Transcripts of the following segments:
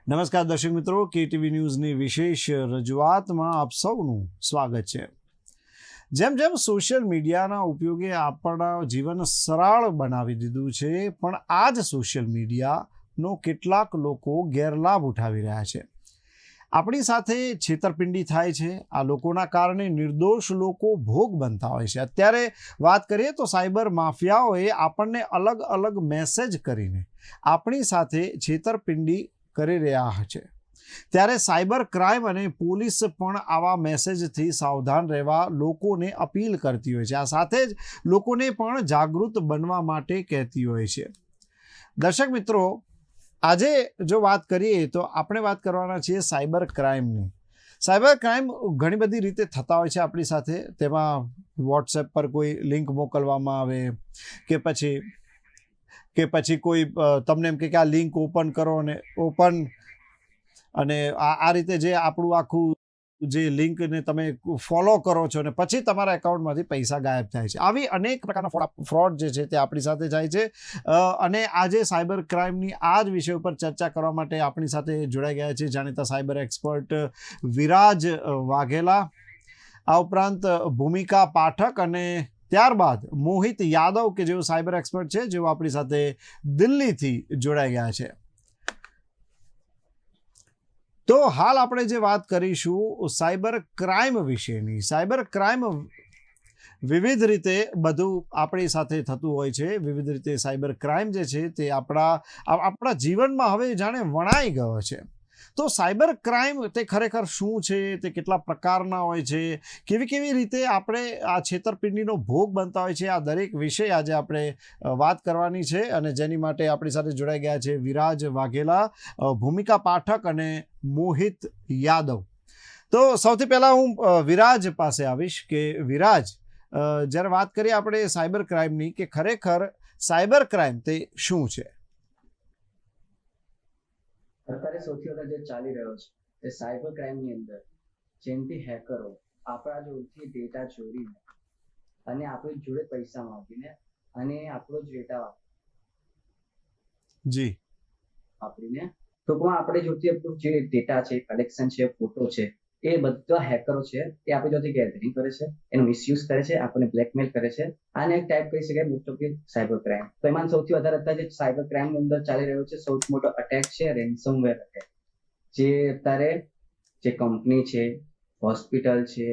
નમસ્કાર દર્શક મિત્રો, કેટીવી ન્યૂઝની વિશેષ રજૂઆતમાં આપ સૌનું સ્વાગત છે। જેમ જેમ સોશિયલ મીડિયાના ઉપયોગે આપણા જીવન સરળ બનાવી દીધું છે, પણ આ જ સોશિયલ મીડિયાનો કેટલાક લોકો ગેરલાભ ઉઠાવી રહ્યા છે। આપણી સાથે છેતરપિંડી થાય છે। આ લોકોના કારણે નિર્દોષ લોકો ભોગ બનતા હોય છે। અત્યારે વાત કરીએ તો સાયબર માફિયાઓએ આપણને અલગ અલગ મેસેજ કરીને આપણી સાથે છેતરપિંડી કરી રહ્યા છે। ત્યારે સાયબર ક્રાઇમ અને પોલીસ પણ આવા મેસેજથી સાવધાન રહેવા લોકોને અપીલ કરતી હોય છે। આ સાથે જ લોકોને પણ જાગૃત બનવા માટે કહેતી હોય છે। દર્શક મિત્રો, આજે જો વાત કરીએ તો આપણે વાત કરવાના છીએ સાયબર ક્રાઇમની। સાયબર ક્રાઇમ ઘણી બધી રીતે થતા હોય છે આપણી સાથે। તેમાં વોટ્સએપ પર કોઈ લિંક મોકલવામાં આવે કે પછી કોઈ તમને એમ કે આ લિંક ઓપન કરો અને આ રીતે જે આપણું આખું જે લિંકને તમે ફોલો કરો છો અને પછી તમારા એકાઉન્ટમાંથી પૈસા ગાયબ થાય છે। આવી અનેક પ્રકારના ફ્રોડ જે છે તે આપણી સાથે થાય છે। અને આજે સાયબર ક્રાઇમની આ જ વિષય ઉપર ચર્ચા કરવા માટે આપણી સાથે જોડાઈ ગયા છે જાણીતા સાયબર એક્સપર્ટ વિરાજ વાઘેલા, આ ઉપરાંત ભૂમિકા પાઠક અને ત્યારબાદ મોહિત યાદવ કે જેઓ સાયબર એક્સપર્ટ છે, જેઓ આપણી સાથે દિલ્હીથી જોડાઈ ગયા છે। તો હાલ આપણે જે વાત કરીશું સાયબર ક્રાઇમ વિશેની। સાયબર ક્રાઇમ વિવિધ રીતે બધું આપણી સાથે થતું હોય છે। વિવિધ રીતે સાયબર ક્રાઇમ જે છે તે આપણા જીવનમાં હવે જાણે વણાઈ ગયો છે। તો સાયબર ક્રાઇમ તે ખરેખર શું છે, તે કેટલા પ્રકારના હોય છે, કેવી રીતે આપણે આ છેતરપિંડીનો ભોગ બનતા હોય છે, આ દરેક વિષય આજે આપણે વાત કરવાની છે। અને જેની માટે આપણી સાથે જોડાઈ ગયા છે વિરાજ વાઘેલા, ભૂમિકા પાઠક અને મોહિત યાદવ। તો સૌથી પહેલા હું વિરાજ પાસે આવીશ કે વિરાજ, જ્યારે વાત કરીએ આપણે સાયબર ક્રાઇમની કે ખરેખર સાયબર ક્રાઇમ તે શું છે? અત્યારે સૌથી વધારે જે ચાલી રહ્યો છે તે સાયબર ક્રાઇમની અંદર જેમથી હેકરો આપણા જોડેથી ડેટા ચોરીને અને આપણી જોડે પૈસા માંગીને અને આપણો જ ડેટા વાપરીને ટૂંકમાં આપણે જોડતી આપણું જે ડેટા છે, કલેક્શન છે, ફોટો છે, એ બધા હેકરો છે એ આપણી જોડે ગેધરિંગ કરે છે, એનો મિસયુઝ કરે છે, આપણને બ્લેકમેલ કરે છે। આને એક ટાઈપ કહી શકાય મોસ્ટ ઓફ સાયબર ક્રાઇમ। તો એમાં સૌથી વધારે અત્યારે જે સાયબર ક્રાઇમની અંદર ચાલી રહ્યો છે સૌથી મોટો અટેક છે રેન્સમવેર અટેક। જે અત્યારે જે કંપની છે, હોસ્પિટલ છે,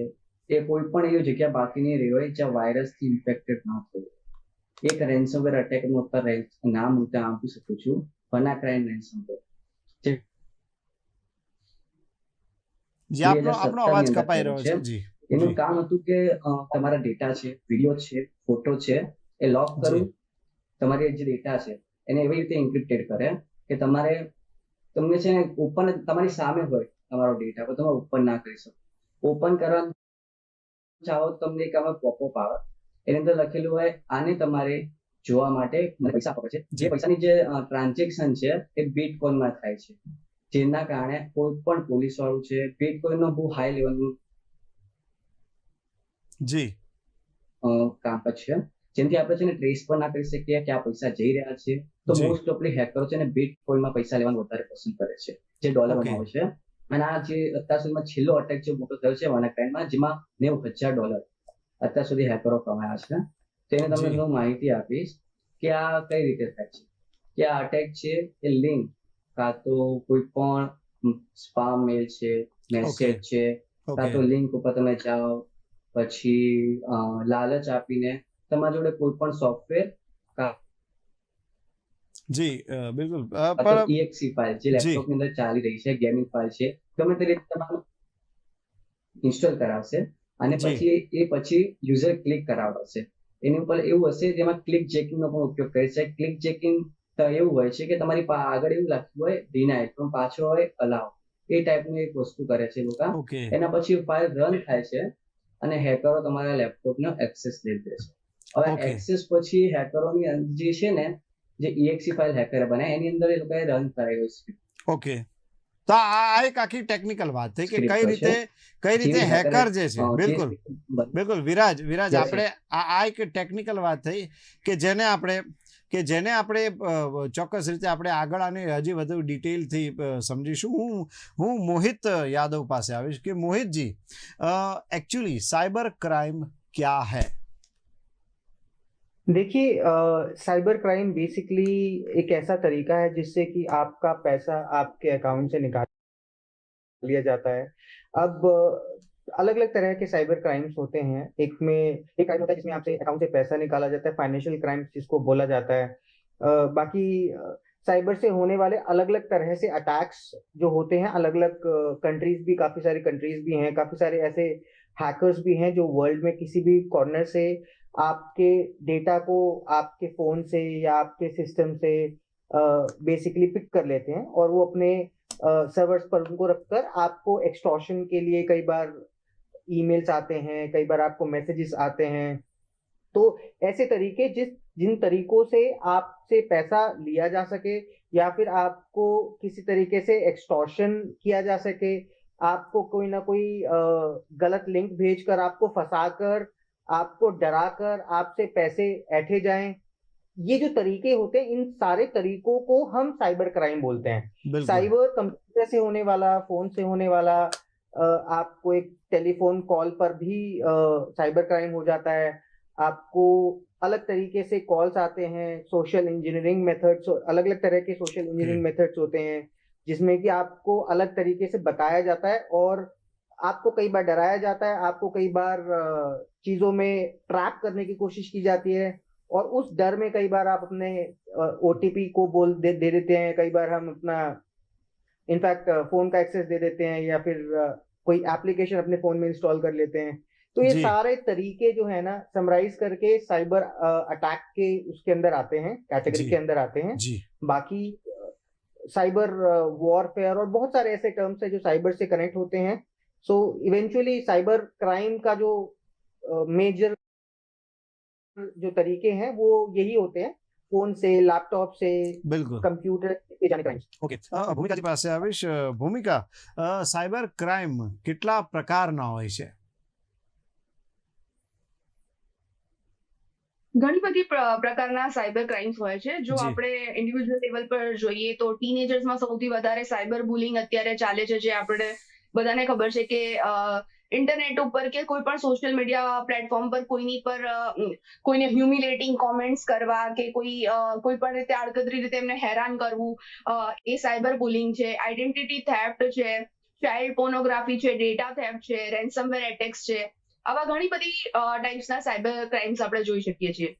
એ કોઈ પણ એવી જગ્યા બાકી નહીં રહી હોય જ્યાં વાયરસથી ઇન્ફેક્ટેડ ન થયું। એક રેન્સમવેર અટેકનું અત્યારે નામ હું ત્યાં આપી શકું છું, WannaCry રેન્સમવેર। જે આપણો અવાજ કપાઈ રહ્યો છે જી। એનું કામ હતું કે તમારા ડેટા છે, વિડીયો છે, ફોટો છે, એ લોક કરવું, તમારી જે ડેટા છે એને એવી રીતે એન્ક્રિપ્ટેડ કરે કે તમને છે ને ઓપન તમારી સામે હોય તમારો ડેટા, પણ તમે ઓપન ના કરી શકો। ઓપન કરવા ચાહો તમને એક આમાં પોપઅપ આવે, એની અંદર લખેલું હોય આને તમારે જોવા માટે પૈસા આપવા પડશે। જે પૈસાની જે ટ્રાન્ઝેક્શન છે એ બિટકોઇનમાં થાય છે, જેના કારણે કોઈ પણ પોલીસ વાળું છે બિટકોઇનનો બહુ હાઈ લેવલનું કામ છે, જેમથી આપણે છે ને ટ્રેસ પણ ના કરી શકીએ કે આ પૈસા જઈ રહ્યા છે। તો મોસ્ટ ઓફલી હેકરો છે ને બિટકોઇનમાં પૈસા લેવાનું વધારે પસંદ કરે છે, જે ડોલરમાં હોય છે। અને આ જે અત્યાર સુધીમાં છેલ્લો અટેક જે મોટો થયો છે WannaCryમાં, જેમાં $90,000 અત્યાર સુધી હેકરો કમાયા છે। તેને તમને હું માહિતી આપીશ કે આ કઈ રીતે થાય છે। કે આ અટેક છે એ લિંક કાં તો કોઈ પણ સ્પામ મેલ છે, મેસેજ છે, કાં તો લિંક ઉપર તમે જાઓ, પછી લાલચ આપીને તમારા જોડે કોઈ પણ સોફ્ટવેર બિલકુલ exe ફાઇલ જે લેપટોપની અંદર ચાલી રહી છે, ગેમિંગ ફાઇલ છે, ગમે તે રીતે તમારું ઇન્સ્ટોલ કરાવશે અને પછી યુઝર ક્લિક કરાવશે। એની ઉપર એવું હશે જેમાં ક્લિક જેકિંગનો પણ ઉપયોગ કરે છે। ક્લિક જેકિંગ એવું હોય છે કે તમારી આગળ એવું લખ્યું હોય ડિનાય પણ પાછળ હોય અલાવ, એ ટાઈપની એક વસ્તુ કરે છે લોકો। એના પછી ફાઇલ રન થાય છે અને હેકરો તમારા લેપટોપનો એક્સેસ લઈ લે છે। હવે એક્સેસ પછી હેકરોની જે છે ને જે exe ફાઇલ હેકરે બનાવી એની અંદર એ લોકોએ રન કરાવી છે। તો આ એક આખી ટેકનિકલ વાત થઈ કે કઈ રીતે હેકર જે છે, બિલકુલ વિરાજ આપણે આ એક ટેકનિકલ વાત થઈ કે જેને આપણે કે જેને આપણે ચોક્કસ રીતે આપણે આગળ આને હજી વધુ ડિટેલથી સમજીશું. હું મોહિત યાદવ પાસે આવીશ કે મોહિતજી, एक्चुअली साइबर क्राइम क्या है? देखिए, साइबर क्राइम बेसिकली एक ऐसा तरीका है जिससे कि आपका पैसा आपके अकाउंट से निकाल लिया जाता है। अब अलग अलग तरह के साइबर क्राइम्स होते हैं। एक क्राइम होता है जिसमें आपसे अकाउंट से पैसा निकाला जाता है, फाइनेंशियल क्राइम्स जिसको बोला जाता है। बाकी साइबर से होने वाले अलग अलग तरह से अटैक्स जो होते हैं, अलग अलग कंट्रीज भी, काफी सारी कंट्रीज भी हैं, काफी सारे ऐसे हैकर्स भी हैं जो वर्ल्ड में किसी भी कॉर्नर से आपके डेटा को आपके फोन से या आपके सिस्टम से बेसिकली पिक कर लेते हैं और वो अपने सर्वर्स पर उनको रखकर आपको एक्सटॉर्शन के लिए कई बार ईमेल्स आते हैं, कई बार आपको मैसेजेस आते हैं। तो ऐसे तरीके जिन तरीकों से आपसे पैसा लिया जा सके या फिर आपको किसी तरीके से एक्सटॉर्शन किया जा सके, आपको कोई ना कोई गलत लिंक भेजकर आपको फंसाकर, आपको डराकर आपसे पैसे ऐंठे जाएं, ये जो तरीके होते हैं, इन सारे तरीकों को हम साइबर क्राइम बोलते हैं। साइबर कंप्यूटर से होने वाला, फोन से होने वाला, आपको एक टेलीफोन कॉल पर भी साइबर क्राइम हो जाता है। आपको अलग तरीके से कॉल्स आते हैं, सोशल इंजीनियरिंग मेथड्स, अलग अलग तरह के सोशल इंजीनियरिंग मेथड्स होते हैं जिसमें कि आपको अलग तरीके से बताया जाता है और आपको कई बार डराया जाता है, आपको कई बार चीजों में ट्रैप करने की कोशिश की जाती है और उस डर में कई बार आप अपने ओटीपी को दे देते हैं, कई बार हम अपना इनफैक्ट फोन का एक्सेस दे देते हैं या फिर कोई एप्लीकेशन अपने फोन में इंस्टॉल कर लेते हैं। तो ये सारे तरीके जो है ना, समराइज करके साइबर अटैक के उसके अंदर आते हैं, कैटेगरी के अंदर आते हैं। बाकी साइबर वॉरफेयर और बहुत सारे ऐसे टर्म्स है जो साइबर से कनेक्ट होते हैं। सो इवेंचुअली साइबर क्राइम का जो मेजर जो तरीके हैं वो यही होते हैं, फोन से, लैपटॉप से, कंप्यूटर से जाने क्राइम्स। ओके, ભૂમિકાજી પાસે આવીશ. ભૂમિકા, સાયબર ક્રાઇમ કેટલા પ્રકારના હોય છે? ઘણી બધી પ્રકારના સાયબર ક્રાઇમ્સ હોય છે. જો આપણે ઇન્ડિવિડ્યુઅલ લેવલ પર જોઈએ તો ટીનેજર્સમાં સૌથી વધારે સાયબર બુલિંગ અત્યારે ચાલે છે, જે આપણે બધાને ખબર છે કે ઇન્ટરનેટ ઉપર કે કોઈ પણ સોશિયલ મીડિયા પ્લેટફોર્મ પર કોઈને હ્યુમિલેટિંગ કોમેન્ટ્સ કરવા કે કોઈ પણ રીતે આડકતરી રીતે એમને હેરાન કરવું, એ સાયબર બુલિંગ છે. આઈડેન્ટિટી થેફ્ટ છે, ચાઇલ્ડ પોર્નોગ્રાફી છે, ડેટા થેફ્ટ છે, રેન્સમવેર એટેક્સ છે. આવા ઘણી બધી ટાઈપ્સના સાયબર ક્રાઇમ્સ આપણે જોઈ શકીએ છીએ.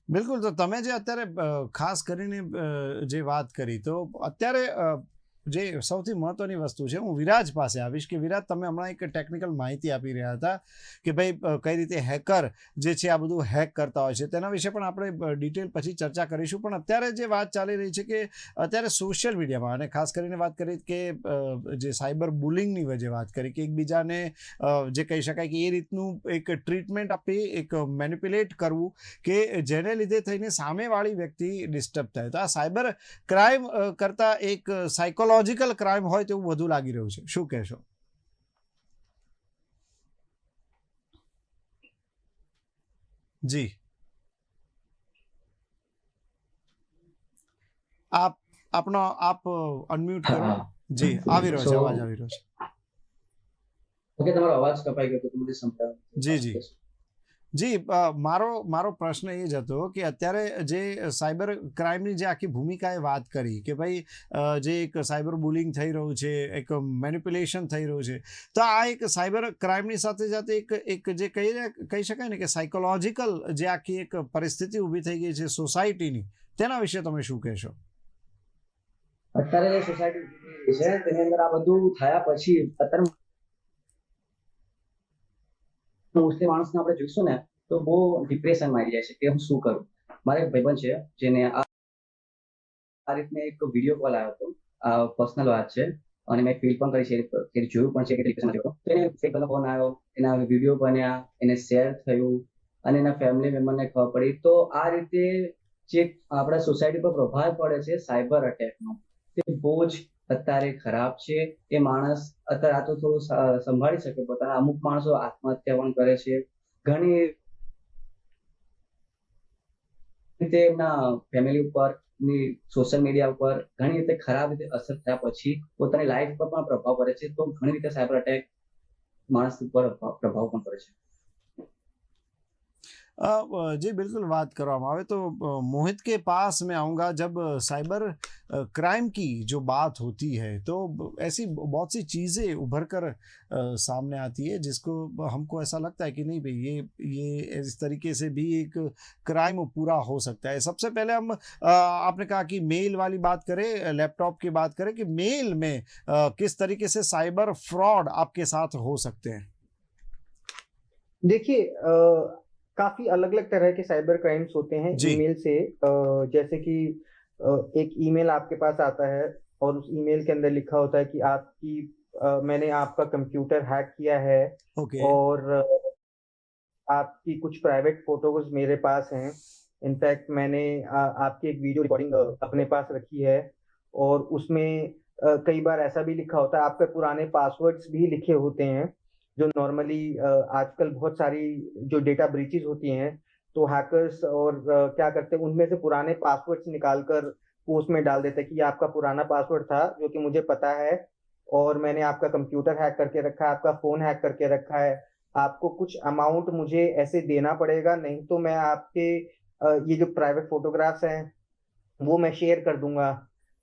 બિલકુલ. તો તમે જે અત્યારે ખાસ કરીને જે વાત કરી, તો અત્યારે જે સૌથી મહત્વની વસ્તુ છે, હું વિરાજ પાસે આવીશ કે વિરાજ, તમે હમણાં એક ટેકનિકલ માહિતી આપી રહ્યા હતા કે ભાઈ કઈ રીતે હેકર જે છે આ બધું હેક કરતા હોય છે, તેના વિશે પણ આપણે ડિટેલ પછી ચર્ચા કરીશું. પણ અત્યારે જે વાત ચાલી રહી છે કે અત્યારે સોશિયલ મીડિયામાં, અને ખાસ કરીને વાત કરી કે જે સાયબર બુલિંગની વજે વાત કરી કે એકબીજાને જે કહી શકાય કે એ રીતનું એક ટ્રીટમેન્ટ આપી, એક મેનિપ્યુલેટ કરવું કે જેને લીધે થઈને સામેવાળી વ્યક્તિ ડિસ્ટર્બ થાય. તો આ સાયબર ક્રાઇમ કરતાં એક સાયકોલોજીકલ ક્રાઇમ હોય તેવું વધુ લાગી રહ્યું છે. શું કહેશો? જી, આપ અનમ્યુટ કરો. જી, આવી રહ્યો છે, અવાજ આવી રહ્યો છે. ઓકે, તમારો અવાજ કપાઈ ગયો તો મને સંભળાવો. જી. મારો પ્રશ્ન એ જ હતો કે અત્યારે જે સાયબર ક્રાઇમની જે આખી ભૂમિકાએ વાત કરી કે ભાઈ જે એક સાયબર બુલિંગ થઈ રહ્યું છે, એક મેનિપ્યુલેશન થઈ રહ્યું છે, તો આ એક સાયબર ક્રાઇમની સાથે સાથે એક જે કહી શકાય ને કે સાયકોલોજીકલ જે આખી એક પરિસ્થિતિ ઊભી થઈ ગઈ છે સોસાયટીની, તેના વિશે તમે શું કહેશો? અત્યારે જે સોસાયટી છે તેની અંદર આ બધું થયા પછી અત્યારે મોસ્ટલી માણસને આપણે જોઈશું ને તો બહુ ડિપ્રેશનમાં આવી જાય છે કે હું શું કરું. મારે એક ભાઈબંધ છે જેને આ રીતને એક વિડીયો કોલ આવ્યો હતો, પર્સનલ વાત છે અને મેં ફીલ પણ કરી છે, જોયું પણ છે કે ડિપ્રેશનમાં હતો. તો એને ફેક ફોન આવ્યો, એના વિડીયો બન્યા, એને શેર થયું અને એના ફેમિલી મેમ્બરને ખબર પડી. તો આ રીતે જે આપણા સોસાયટી પર પ્રભાવ પડે છે સાયબર અટેકનો, તે બહુ જ અત્યારે ખરાબ છે. એ માણસ અત્યારે આ તો થોડું સંભાળી શકે પોતાના, અમુક માણસો આત્મહત્યા પણ કરે છે. ઘણી રીતે એમના ફેમિલી ઉપર સોશિયલ મીડિયા ઉપર ઘણી રીતે ખરાબ રીતે અસર થયા પછી પોતાની લાઈફ પર પણ પ્રભાવ પડે છે. તો ઘણી રીતે સાયબર અટેક માણસ ઉપર પ્રભાવ પણ પડે છે. जी बिल्कुल, बात કરવામાં આવે तो मोहित के पास मैं आऊँगा। जब साइबर क्राइम की जो बात होती है तो ऐसी बहुत सी चीज़ें उभर कर सामने आती है जिसको हमको ऐसा लगता है कि नहीं भाई ये इस तरीके से भी एक क्राइम पूरा हो सकता है। सबसे पहले हम आपने कहा कि मेल वाली बात करें, लैपटॉप की बात करें कि मेल में किस तरीके से साइबर फ्रॉड आपके साथ हो सकते हैं। देखिए काफी अलग अलग तरह के साइबर क्राइम्स होते हैं जी। ईमेल से। जैसे कि एक ईमेल आपके पास आता है और उस ईमेल के अंदर लिखा होता है कि मैंने आपका कंप्यूटर हैक किया है ओके। और आपकी कुछ प्राइवेट फोटोज मेरे पास हैं। इनफैक्ट मैंने आपकी एक वीडियो रिकॉर्डिंग अपने पास रखी है और उसमें कई बार ऐसा भी लिखा होता है, आपके पुराने पासवर्ड्स भी लिखे होते हैं जो नॉर्मली आजकल बहुत सारी जो डेटा ब्रीचेस होती हैं तो हैकर्स और क्या करते हैं उनमें से पुराने पासवर्ड्स निकालकर पोस्ट में डाल देते हैं कि ये आपका पुराना पासवर्ड था जो कि मुझे पता है और मैंने आपका कंप्यूटर हैक करके रखा है, आपका फोन हैक करके रखा है, आपको कुछ अमाउंट मुझे ऐसे देना पड़ेगा, नहीं तो मैं आपके ये जो प्राइवेट फोटोग्राफ्स हैं वो मैं शेयर कर दूंगा।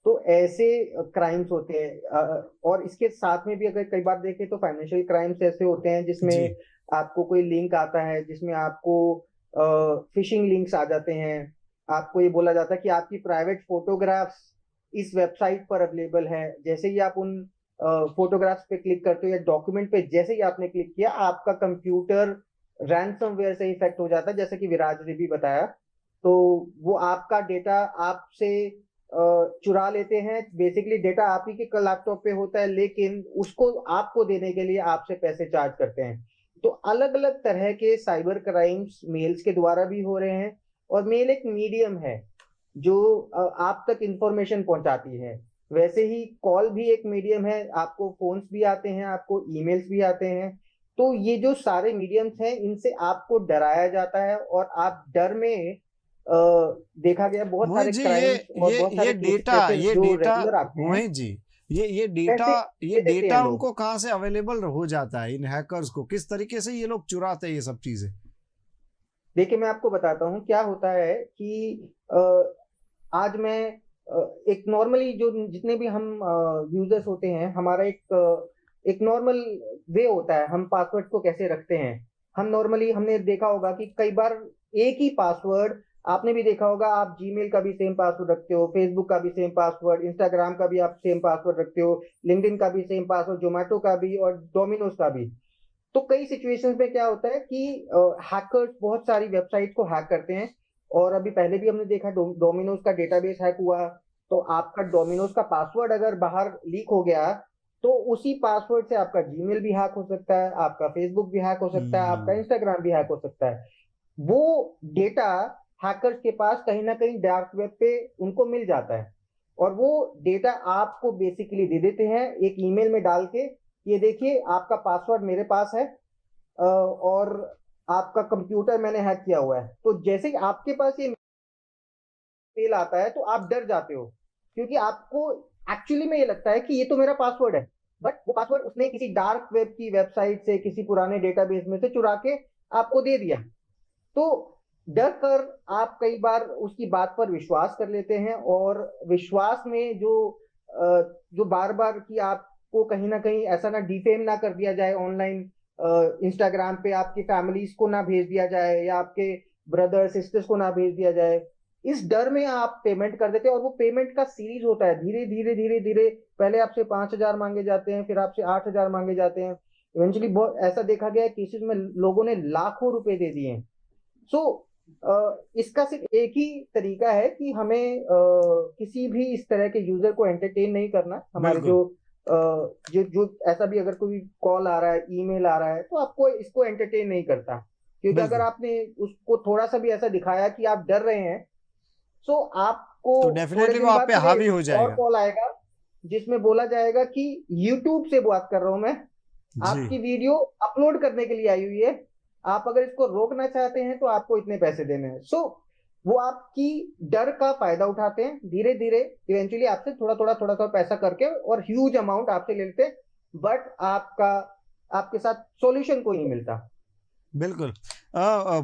तो ऐसे क्राइम्स होते हैं और इसके साथ में भी अगर कई बार देखें तो फाइनेंशियल क्राइम्स ऐसे होते हैं जी। जिसमें आपको कोई लिंक आता है जिसमें आपको फिशिंग लिंक्स आ जाते हैं। आपको ये बोला जाता है कि आपकी प्राइवेट फोटोग्राफ्स इस वेबसाइट पर अवेलेबल है। जैसे ही आप उन फोटोग्राफ्स पे क्लिक करते हो या डॉक्यूमेंट पे जैसे ही आपने क्लिक किया आपका कंप्यूटर रैंसमवेयर से इफेक्ट हो जाता है, जैसे कि विराज ने भी बताया। तो वो आपका डेटा आपसे चुरा लेते हैं। बेसिकली डेटा आप ही के लैपटॉप पे होता है लेकिन उसको आपको देने के लिए आपसे पैसे चार्ज करते हैं। तो अलग अलग तरह के साइबर क्राइम्स मेल्स के द्वारा भी हो रहे हैं और मेल एक मीडियम है जो आप तक इंफॉर्मेशन पहुंचाती है। वैसे ही कॉल भी एक मीडियम है, आपको फोन्स भी आते हैं, आपको ईमेल्स भी आते हैं। तो ये जो सारे मीडियम्स हैं इनसे आपको डराया जाता है और आप डर में देखा गया बहुत मोहित सारे जी, क्राइम्स और बहुत सारे केसेस जो रेगुलर आते हैं मोहित जी, ये पैसे ये दे देते हैं डेटा लोग। उनको कहाँ से अवेलेबल हो जाता है इन हैकर्स को? किस तरीके से ये लोग चुराते हैं ये सब चीजें? देखिए मैं आपको बताता हूँ क्या होता है कि आज मैं एक नॉर्मली जो जितने भी हम यूजर्स होते हैं हमारा एक नॉर्मल वे होता है हम पासवर्ड को कैसे रखते हैं। हम नॉर्मली हमने देखा होगा कि कई बार एक ही पासवर्ड आपने भी देखा होगा, आप जीमेल का भी सेम पासवर्ड रखते हो, फेसबुक का भी सेम पासवर्ड, इंस्टाग्राम का भी आप सेम पासवर्ड रखते हो, लिंक्डइन का भी सेम पासवर्ड, जोमेटो का भी और डोमिनोज का भी। तो कई सिचुएशंस में क्या होता है कि हैकर्स बहुत सारी वेबसाइट को हैक करते हैं और अभी पहले भी हमने देखा डोमिनोज का डेटाबेस हैक हुआ। तो आपका डोमिनोज का पासवर्ड अगर बाहर लीक हो गया तो उसी पासवर्ड से आपका जीमेल भी हैक हो सकता है, आपका फेसबुक भी हैक हो सकता है, आपका इंस्टाग्राम भी हैक हो सकता है। वो डेटा हैकर्स के पास कहीं ना कहीं डार्क वेब पे उनको मिल जाता है और वो डेटा आपको बेसिकली दे देते हैं एक ईमेल में डाल के, ये देखिए आपका पासवर्ड मेरे पास है और आपका कंप्यूटर मैंने हैक किया हुआ है। तो जैसे ही आपके पास ये मेल आता है तो आप डर जाते हो क्योंकि आपको एक्चुअली में ये लगता है कि ये तो मेरा पासवर्ड है, बट वो पासवर्ड उसने किसी डार्क वेब की वेबसाइट से किसी पुराने डेटाबेस में से चुरा के आपको दे दिया। तो डर कर आप कई बार उसकी बात पर विश्वास कर लेते हैं और विश्वास में जो बार बार कि आपको कहीं ना कहीं ऐसा ना डिफेम ना कर दिया जाए ऑनलाइन, इंस्टाग्राम पे आपकी फैमिलीज को ना भेज दिया जाए या आपके ब्रदर सिस्टर्स को ना भेज दिया जाए, इस डर में आप पेमेंट कर देते हैं। और वो पेमेंट का सीरीज होता है, धीरे धीरे धीरे धीरे पहले आपसे 5,000 मांगे जाते हैं, फिर आपसे 8,000 मांगे जाते हैं। इवेंचुअली बहुत ऐसा देखा गया है केसेस में लोगों ने लाखों रुपए दे दिए हैं। सो इसका सिर्फ एक ही तरीका है कि हमें किसी भी इस तरह के यूजर को एंटरटेन नहीं करना। हमारे बिल्कुल। जो ऐसा भी अगर कोई कॉल आ रहा है, ईमेल आ रहा है, तो आपको इसको एंटरटेन नहीं करता, क्योंकि अगर बिल्कुल, आपने उसको थोड़ा सा भी ऐसा दिखाया कि आप डर रहे हैं तो आपको तो थोड़े डेफिनेटली वो दिन आप बाद पे फिर हावी हो एक और जाएगा। कॉल आएगा जिसमें बोला जाएगा कि यूट्यूब से बात कर रहा हूं मैं, जी। आपकी वीडियो अपलोड करने के लिए आई हुई है, आप अगर इसको रोकना चाहते हैं तो आपको इतने पैसे देने हैं। सो वो आपकी डर का फायदा उठाते हैं, धीरे धीरे इवेंचुअली आपसे थोड़ा थोड़ा पैसा करके और ह्यूज अमाउंट आपसे ले लेते हैं, बट आपके साथ सोल्यूशन कोई नहीं मिलता। બિલકુલ.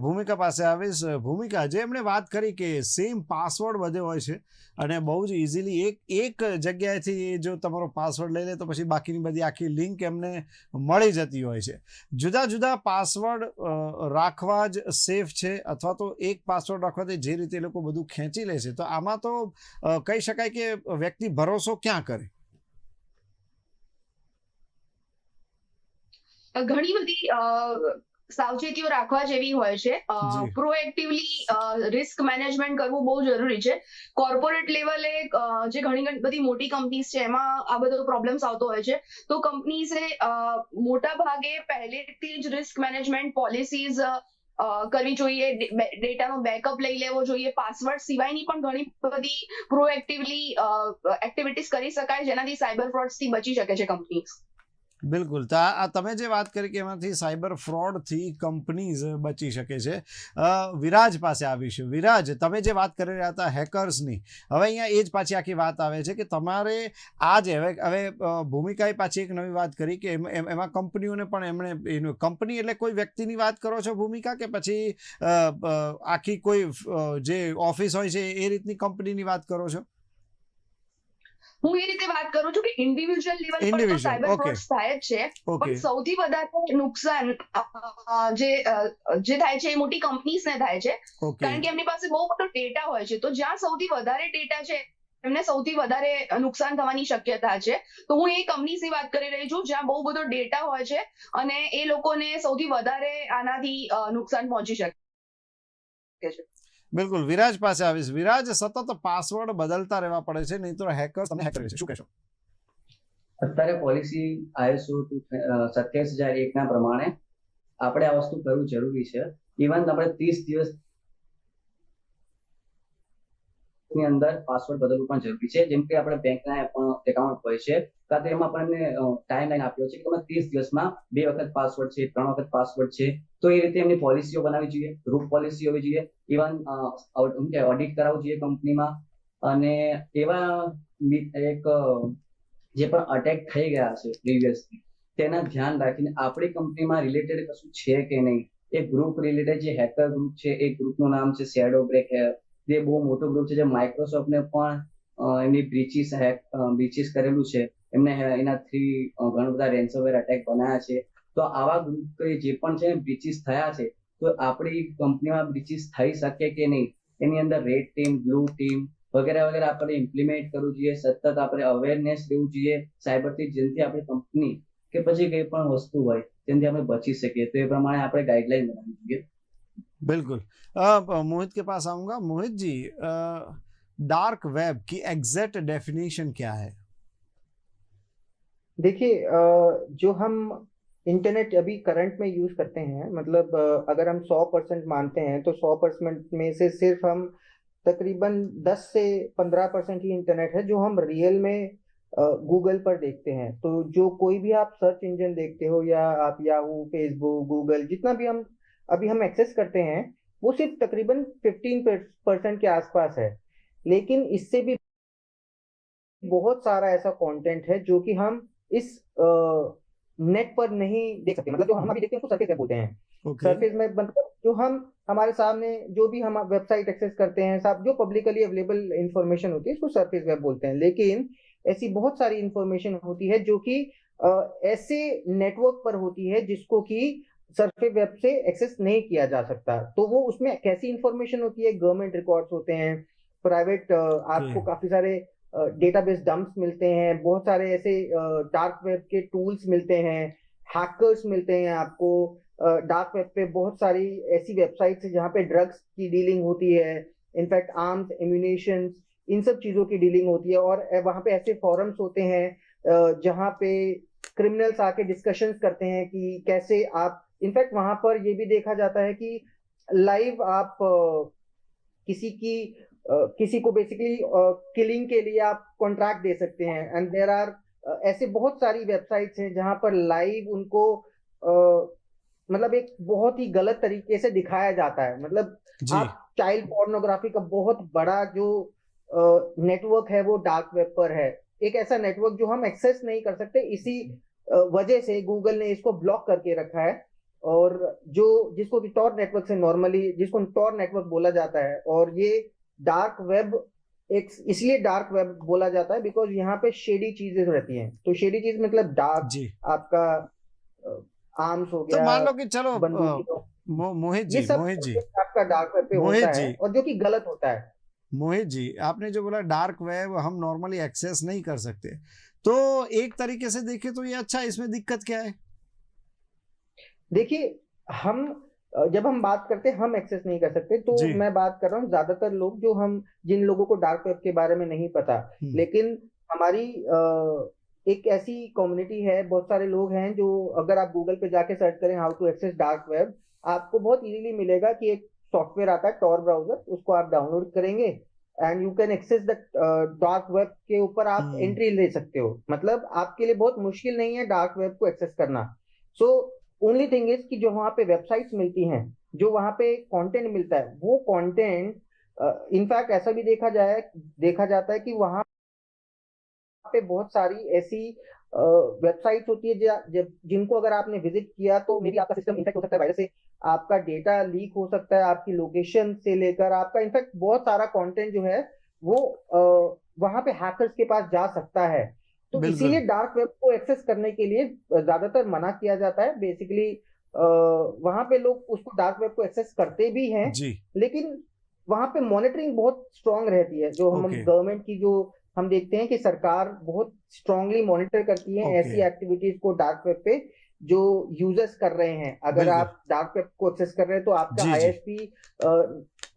ભૂમિકા પાસે આવીશ. ભૂમિકા, જે એમણે વાત કરી કે સેમ પાસવર્ડ બધે હોય છે અને બહુ જ ઇઝીલી એક જગ્યાએથી જો તમારો પાસવર્ડ લઈ લે તો પછી બાકીની બધી આખી લિંક એમને મળી જતી હોય છે. જુદા જુદા પાસવર્ડ રાખવા જ સેફ છે અથવા તો એક પાસવર્ડ રાખવાથી જે રીતે એ લોકો બધું ખેંચી લે છે, તો આમાં તો કહી શકાય કે વ્યક્તિ ભરોસો ક્યાં કરે? ઘણી બધી સાવચેતીઓ રાખવા જેવી હોય છે. જી. પ્રોએક્ટિવલી રિસ્ક મેનેજમેન્ટ કરવું બહુ જરૂરી છે. કોર્પોરેટ લેવલે જે ઘણી બધી મોટી કંપનીઝ છે એમાં આ બધો પ્રોબ્લેમ્સ આવતો હોય છે. તો કંપનીઝે મોટા ભાગે પહેલેથી જ રિસ્ક મેનેજમેન્ટ પોલિસીઝ કરવી જોઈએ, ડેટાનો બેકઅપ લઈ લેવો જોઈએ, પાસવર્ડ સિવાયની પણ ઘણી બધી પ્રોએક્ટિવલી એક્ટિવિટીઝ કરી શકાય જેનાથી સાયબર ફ્રોડ્સથી બચી શકે છે કંપનીઝ. બિલકુલ. તો આ તમે જે વાત કરી કે એમાંથી સાયબર ફ્રોડથી કંપનીઝ બચી શકે છે. વિરાજ પાસે આવીશું. વિરાજ, તમે જે વાત કરી રહ્યા હતા હેકર્સની, હવે અહીંયા એ જ પાછી આખી વાત આવે છે કે તમારે આ જે હવે ભૂમિકાએ પાછી એક નવી વાત કરી કે એમાં કંપનીઓને પણ એમણે એનું કંપની એટલે કોઈ વ્યક્તિની વાત કરો છો ભૂમિકા, કે પછી આખી કોઈ જે ઓફિસ હોય છે એ રીતની કંપનીની વાત કરો છો? હું એ રીતે વાત કરું છું કે ઇન્ડિવિજ્યુઅલ લેવલ પર તો સાયબર ફ્રોડ્સ થાય જ છે, પણ સૌથી વધારે નુકસાન જે થાય છે એ મોટી કંપનીઝને થાય છે, કારણ કે એમની પાસે બહુ બધો ડેટા હોય છે. તો જ્યાં સૌથી વધારે ડેટા છે એમને સૌથી વધારે નુકસાન થવાની શક્યતા છે. તો હું એ કંપનીઝની વાત કરી રહી છું જ્યાં બહુ બધો ડેટા હોય છે અને એ લોકોને સૌથી વધારે આનાથી નુકસાન પહોંચી શકે છે. બિલકુલ. વિરાજ પાસે આવીશ. વિરાજ, સતત પાસવર્ડ બદલતા રહેવા પડે છે, નહીં તો હેકર્સ તમને હેક કરે છે, શું કહેશો? અત્યારે પોલિસી ISO 27001 ના પ્રમાણે આપણે આ વસ્તુ કરવું જરૂરી છે. ઇવન આપણે 30 દિવસની અંદર પાસવર્ડ બદલવું પણ જરૂરી છે. જેમ કે આપણે બેંકના એકાઉન્ટ હોય છે, કાં તો એમાં પણ ટાઈમ લાઈન આપ્યો છે કે તમે 30 દિવસમાં 2 વખત પાસવર્ડ છે, 3 વખત પાસવર્ડ છે. તો એ રીતે એમની પોલિસીઓ બનાવવી જોઈએ, ગ્રુપ પોલિસી હોવી જોઈએ. ઇવન ઓડિટ કરાવવું જોઈએ કંપનીમાં. અને એવા એક જે પણ અટેક થઈ ગયા છે પ્રીવિયસલી તેના ધ્યાન રાખીને આપણી કંપનીમાં રિલેટેડ કશું છે કે નહીં, એ ગ્રુપ રિલેટેડ જે હેકર ગ્રુપ છે એ ગ્રુપનું નામ છે શેડોબ્રેક. જે બહુ મોટો ગ્રુપ છે, જે માઇક્રોસોફ્ટને પણ એમની બ્રીચીસ કરેલું છે, એમને એનાથી ઘણા બધા રેન્સમવેર અટેક બનાવ્યા છે. તો આવા ગ્રુપ જે પણ છે બ્રીચીસ થયા છે, તો આપણી કંપનીમાં બ્રીચીસ થઈ શકે કે નહીં, એની અંદર રેડ ટીમ, બ્લુ ટીમ વગેરે વગેરે આપણે ઇમ્પ્લિમેન્ટ કરવું જોઈએ. સતત આપણે અવેરનેસ લેવું જોઈએ સાયબરથી, જેનાથી આપણી કંપની કે પછી કઈ પણ વસ્તુ હોય તેનાથી આપણે બચી શકીએ. તો એ પ્રમાણે આપણે ગાઈડલાઈન બનાવવી જોઈએ. बिल्कुल. मोहित के पास आऊंगा. मोहित जी, डार्क वेब की एग्जैक्ट डेफिनेशन क्या है? देखिए, जो हम इंटरनेट अभी करंट में यूज करते हैं, मतलब अगर हम 100% मानते हैं तो 100% में से सिर्फ हम तकरीबन 10 से 15% ही इंटरनेट है जो हम रियल में गूगल पर देखते हैं. तो जो कोई भी आप सर्च इंजन देखते हो या आप याहू, फेसबुक, गूगल, जितना भी हम एक्सेस करते हैं वो सिर्फ तकरीबन 15% के आसपास है. लेकिन इससे भी बहुत सारा ऐसा कंटेंट है जो कि हम इस नेट पर नहीं देख सकते. मतलब जो हम अभी देखते हैं उसको सरफेस वेब बोलते हैं. सरफेस में मतलब जो हमारे सामने जो भी हम वेबसाइट एक्सेस करते हैं, सब जो पब्लिकली अवेलेबल इंफॉर्मेशन होती है उसको सरफेस वेब बोलते हैं. लेकिन ऐसी बहुत सारी इंफॉर्मेशन होती है जो कि ऐसे नेटवर्क पर होती है जिसको कि सरफेस वेब से एक्सेस नहीं किया जा सकता. तो वो उसमें कैसी इंफॉर्मेशन होती है, गवर्नमेंट रिकॉर्ड्स होते हैं, प्राइवेट आपको काफी सारे डेटाबेस डंप्स मिलते हैं, बहुत सारे ऐसे डार्क वेब के टूल्स मिलते हैं, हैकर्स मिलते हैं आपको. डार्क वेब पे बहुत सारी ऐसी वेबसाइट्स है जहाँ पे ड्रग्स की डीलिंग होती है, इनफैक्ट आर्म्स, एम्यूनेशन, इन सब चीजों की डीलिंग होती है. और वहाँ पे ऐसे फोरम्स होते हैं जहाँ पे क्रिमिनल्स आके डिस्कशंस करते हैं कि कैसे आप, इनफैक्ट वहां पर ये भी देखा जाता है कि लाइव आप किसी को बेसिकली किलिंग के लिए आप कॉन्ट्रैक्ट दे सकते हैं. एंड देयर आर ऐसे बहुत सारी वेबसाइट्स हैं जहां पर लाइव उनको मतलब एक बहुत ही गलत तरीके से दिखाया जाता है. मतलब आप चाइल्ड पोर्नोग्राफी का बहुत बड़ा जो नेटवर्क है वो डार्क वेब पर है। एक ऐसा नेटवर्क जो हम एक्सेस नहीं कर सकते, इसी वजह से गूगल ने इसको ब्लॉक करके रखा है। और जो जिसको कि टॉर नेटवर्क से नॉर्मली जिसको टॉर नेटवर्क बोला जाता है, और ये डार्क वेब एक इसलिए डार्क वेब बोला जाता है बिकॉज यहाँ पे शेडी चीजें रहती हैं। तो शेडी चीज मतलब डार्क, जी। आपका आर्म्स हो तो गया, मान लो कि चलो बंदूक, मोहित ये जी, सब मोहित जी, आपका डार्क वेब पे मोहित होता है, जी, और जो कि गलत होता है। मोहित जी, आपने जो बोला डार्क वेब हम नॉर्मली एक्सेस नहीं कर सकते, तो एक तरीके से देखें तो ये अच्छा है, इसमें दिक्कत क्या है? देखिए, हम जब हम बात करते हैं हम एक्सेस नहीं कर सकते, तो जी। मैं बात कर रहा हूँ ज्यादातर लोग जो हम जिन लोगों को डार्क वेब के बारे में नहीं पता, लेकिन हमारी एक ऐसी कम्युनिटी है, बहुत सारे लोग हैं जो अगर आप गूगल पे जाके सर्च करें how to access dark web, आपको बहुत इजीली मिलेगा कि एक सॉफ्टवेयर आता है टॉर ब्राउजर, उसको आप डाउनलोड करेंगे and you can access the dark web के ऊपर आप एंट्री ले सकते हो। मतलब आपके लिए बहुत मुश्किल नहीं है डार्क वेब को एक्सेस करना। सो ओनली थिंग इज कि जो वहां पे वेबसाइट्स मिलती हैं, जो वहां पे कंटेंट मिलता है, वो कंटेंट इनफैक्ट ऐसा भी देखा जाता है कि वहां पे बहुत सारी ऐसी वेबसाइट्स होती है जिनको अगर आपने विजिट किया तो मे बी आपका सिस्टम इन्फेक्ट हो सकता है वायरस से, आपका डेटा लीक हो सकता है, आपकी लोकेशन से लेकर आपका इनफैक्ट बहुत सारा कंटेंट जो है वो वहां पे हैकर्स के पास जा सकता है। तो बिल्कुल। इसीलिए डार्क वेब को एक्सेस करने के लिए ज्यादातर मना किया जाता है। बेसिकली वहां पे लोग उसको डार्क वेब को एक्सेस करते भी हैं, जी। लेकिन वहां पे मॉनिटरिंग बहुत स्ट्रांग रहती है। जो हम ओके। गवर्नमेंट की जो हम देखते हैं कि सरकार बहुत स्ट्रांगली मॉनिटर करती है ओके। ऐसी एक्टिविटीज को डार्क वेब पे जो यूजर्स कर रहे हैं। अगर बिल्कुल। आप डार्क वेब को एक्सेस कर रहे हैं तो आपका जी, जी। आईएसपी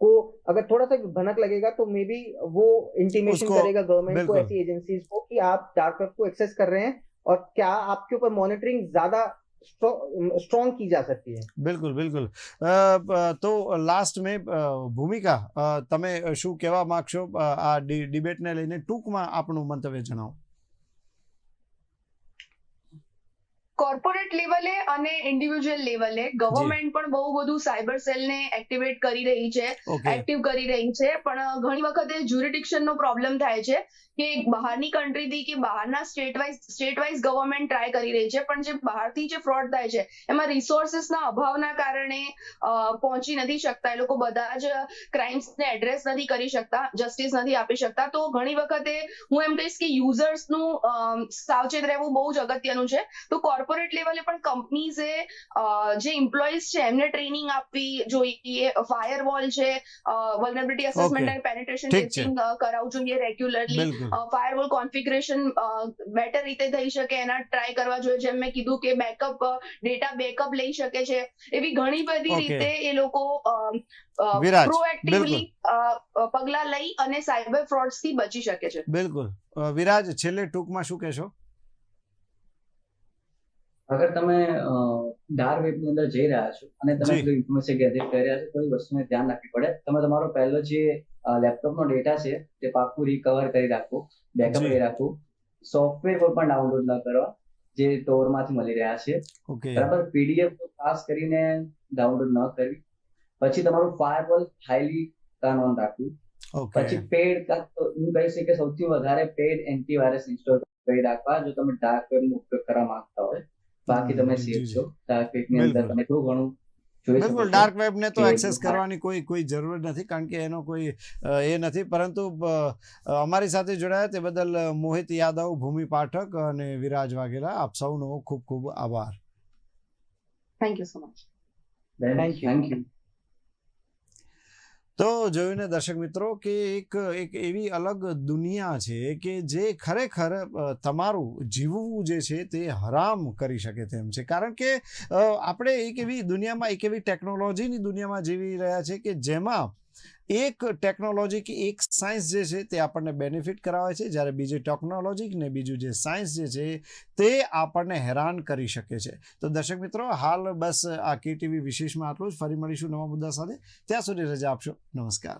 को अगर थोड़ा सा भी भनक लगेगा तो मे बी वो इंटीमेशन उसको करेगा गवर्नमेंट को, बिल्कुल, ऐसी एजेंसीज को, कि आप डार्क वेब को एक्सेस कर रहे हैं और क्या आपके ऊपर मॉनिटरिंग ज्यादा स्ट्रॉन्ग की जा सकती है। बिल्कुल, बिल्कुल। તો લાસ્ટ મેં ભૂમિકા તમે શું કહેવા માંગશો આ ડિબેટને લઈને ટૂંકમાં આપણું મંતવ્ય જણાવો. કોર્પોરેટ લેવલે અને ઇન્ડિવિજ્યુઅલ લેવલે ગવર્મેન્ટ પણ બહુ બધું સાયબર સેલને એક્ટિવેટ કરી રહી છે, ઓકે. એક્ટિવ કરી રહી છે, પણ ઘણી વખતે જ્યુરિડિક્શનનો પ્રોબ્લેમ થાય છે કે બહારની કન્ટ્રીથી કે બહારના સ્ટેટ વાઇઝ ગવર્મેન્ટ ટ્રાય કરી રહી છે, પણ જે બહારથી જે ફ્રોડ થાય છે એમાં રિસોર્સિસના અભાવના કારણે પહોંચી નથી શકતા, એ લોકો બધા જ ક્રાઇમ્સને એડ્રેસ નથી કરી શકતા, જસ્ટિસ નથી આપી શકતા. તો ઘણી વખતે હું એમ કહીશ કે યુઝર્સનું સાવચેત રહેવું બહુ જ અગત્યનું છે. તો કોર્પોરેટ લેવલે પણ કંપનીઝે જે એમ્પ્લોઈઝ છે એમને ટ્રેનિંગ આપવી જોઈએ, ફાયરવોલ છે, વલ્નરેબિલિટી અસેસમેન્ટ એન્ડ પેનિટ્રેશન ઠીક છે. ટેસ્ટિંગ કરાવવું જોઈએ રેગ્યુલરલી, બિલકુલ. ફાયરવોલ કોન્ફિગરેશન બેટર રીતે થઈ શકે એના ટ્રાય કરવા જોઈએ. જેમ મેં કીધું કે ડેટા બેકઅપ લઈ શકે છે, એવી ઘણી બધી ઓકે. રીતે એ લોકો વિરાજ, પ્રોએક્ટિવલી પગલા લઈ અને સાયબર ફ્રોડ્સ થી બચી શકે છે. બિલકુલ. વિરાજ, છેલ્લે ટૂંકમાં શું કહેશો? અગર તમે ડાર્ક વેબ ની અંદર જઈ રહ્યા છો અને તમે જી. કોઈ ઇન્ફોર્મેશન ગેધર કરી રહ્યા છો તો એ વસ્તુને ધ્યાન રાખવી પડે. તમે તમારો પહેલો જે લેપટોપનો ડેટા છે તે પાકું રિકવર કરી રાખવું, બેકઅપ જી. કરી રાખવું. સોફ્ટવેર કોઈ પણ ડાઉનલોડ ન કરવા જે સ્ટોરમાંથી મળી રહ્યા છે. ઓકે. બરાબર, પીડીએફ ખાસ કરીને ડાઉનલોડ ન કરવી. પછી તમારું ફાયરવોલ હાઈલી ટર્ન ઓન રાખવું. ઓકે. પછી પેડ, હું કહી શકું કે સૌથી વધારે પેડ એન્ટીવાયરસ ઇન્સ્ટોલ કરી રાખવા જો તમે ડાર્ક વેબનો ઉપયોગ કરવા માંગતા હોય. બાકી તમે જી, સેફ જી. છો. ડાર્ક વેબની અંદર બિલકુલ. તમે થોડું ઘણું જોઈ શકો બિલકુલ. છો ડાર્ક વેબને તો કે એક્સેસ કરવાની કોઈ જરૂર નથી, કારણ કે એનો કોઈ એ નથી. પરંતુ અમારી સાથે જોડાયા તે બદલ મોહિત યાદવ, ભૂમિ પાઠક અને વિરાજ વાઘેલા, આપ સૌનો ખૂબ ખૂબ આભાર. Thank you so much. Thank you. Thank you. તો જોયું ને દર્શક મિત્રો કે એક એવી અલગ દુનિયા છે કે જે ખરેખર તમારું જીવવું જે છે તે હરામ કરી શકે તેમ છે. કારણ કે આપણે એક એવી દુનિયામાં, એક એવી ટેકનોલોજીની દુનિયામાં જીવી રહ્યા છે કે જેમાં એક ટેકનોલોજી કે એક સાયન્સ જે છે તે આપણને બેનિફિટ કરાવે છે, જ્યારે બીજી ટેકનોલોજી ને બીજું જે સાયન્સ જે છે તે આપણને હેરાન કરી શકે છે. તો દર્શક મિત્રો, હાલ બસ આ KTV વિશેષમાં આટલું જ. ફરી મળીશું નવા મુદ્દા સાથે. ત્યાં સુધી રજા આપશો. નમસ્કાર.